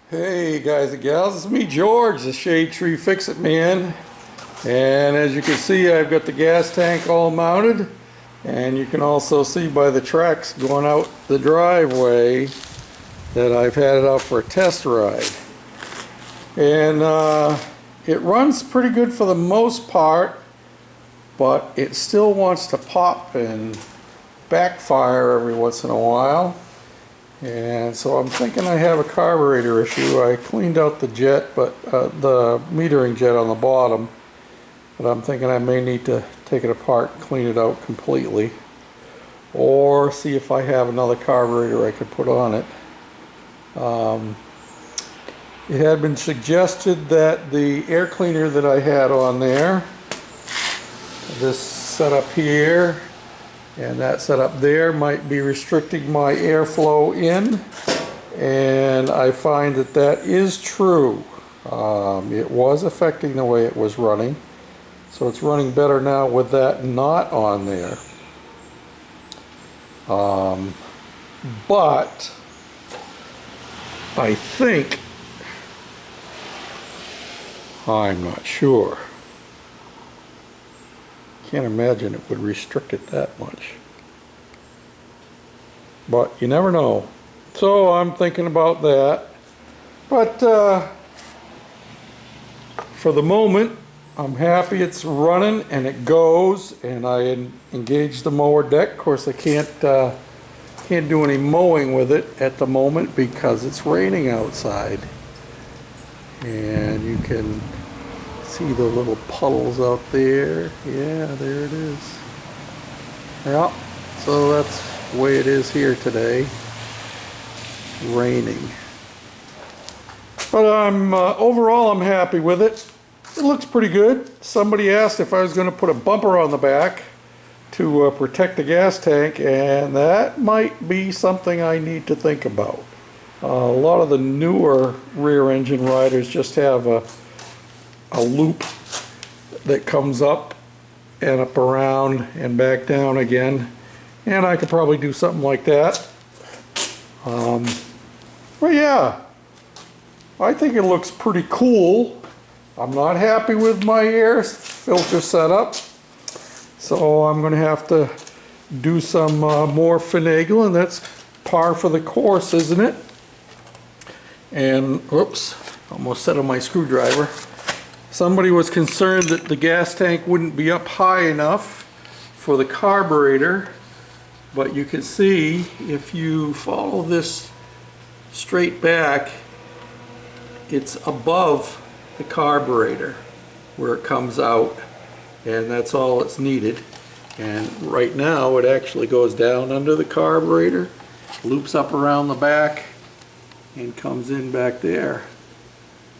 Hey guys and gals, it's me George, the Shade Tree Fix-It Man. And as you can see, I've got the gas tank all mounted. And you can also see by the tracks going out the driveway that I've had it out for a test ride. And it runs pretty good for the most part, but it still wants to pop and backfire every once in a while. And so I'm thinking I have a carburetor issue. I cleaned out the jet, but the metering jet on the bottom, but I'm thinking I may need to take it apart and clean it out completely, or see if I have another carburetor I could put on it. It had been suggested that the air cleaner that I had on there, this setup here and that setup there, might be restricting my airflow in, and I find that that is true. It was affecting the way it was running, so it's running better now with that not on there. But I think, I'm not sure. Can't imagine it would restrict it that much. But you never know. So I'm thinking about that. But for the moment, I'm happy it's running and it goes, and I engaged the mower deck. Of course, I can't do any mowing with it at the moment because it's raining outside. And you can see the little puddles out there. Yeah, there it is. Yeah, so that's the way it is here today. Raining. But overall I'm happy with it. It looks pretty good. Somebody asked if I was going to put a bumper on the back to protect the gas tank, and that might be something I need to think about. A lot of the newer rear engine riders just have a loop that comes up and up around and back down again, and I could probably do something like that. But yeah, I think it looks pretty cool. I'm not happy with my air filter setup, so I'm going to have to do some more finagling. That's par for the course, isn't it? And oops, almost set on my screwdriver. Somebody was concerned that the gas tank wouldn't be up high enough for the carburetor, but you can see if you follow this straight back, it's above the carburetor where it comes out, and that's all it's needed. And right now it actually goes down under the carburetor, loops up around the back, and comes in back there.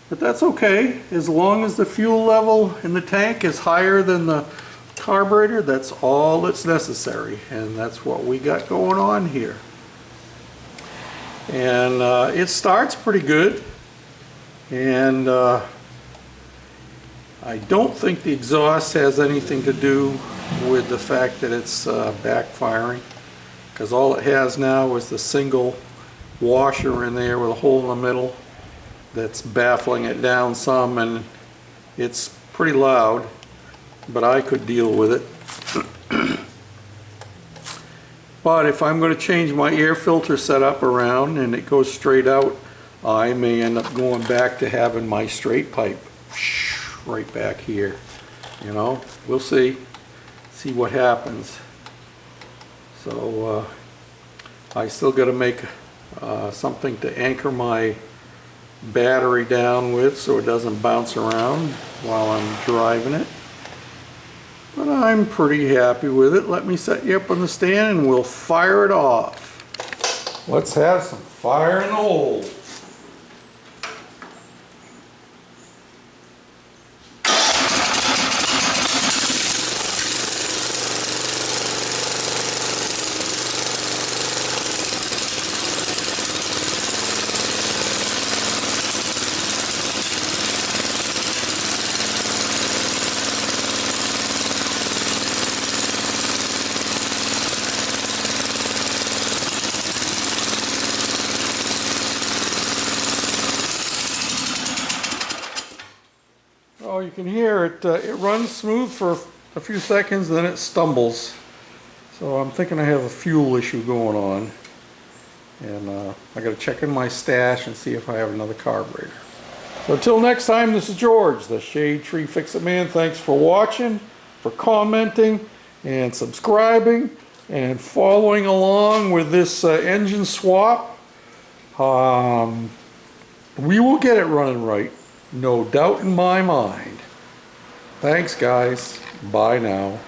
But that's okay, as long as the fuel level in the tank is higher than the carburetor. That's all that's necessary, and that's what we got going on here. And it starts pretty good, and I don't think the exhaust has anything to do with the fact that it's backfiring, because all it has now is the single washer in there with a hole in the middle that's baffling it down some, and it's pretty loud, but I could deal with it. But if I'm going to change my air filter setup around and it goes straight out, I may end up going back to having my straight pipe right back here. You know, we'll see what happens. So I still got to make something to anchor my battery down with so it doesn't bounce around while I'm driving it. But I'm pretty happy with it. Let me set you up on the stand and we'll fire it off. Let's have some fire in the hole. Oh, you can hear it. It runs smooth for a few seconds, then it stumbles. So I'm thinking I have a fuel issue going on. And I got to check in my stash and see if I have another carburetor. So until next time, this is George, the Shade Tree Fix-It Man. Thanks for watching, for commenting, and subscribing, and following along with this engine swap. We will get it running right. No doubt in my mind. Thanks, guys. Bye now.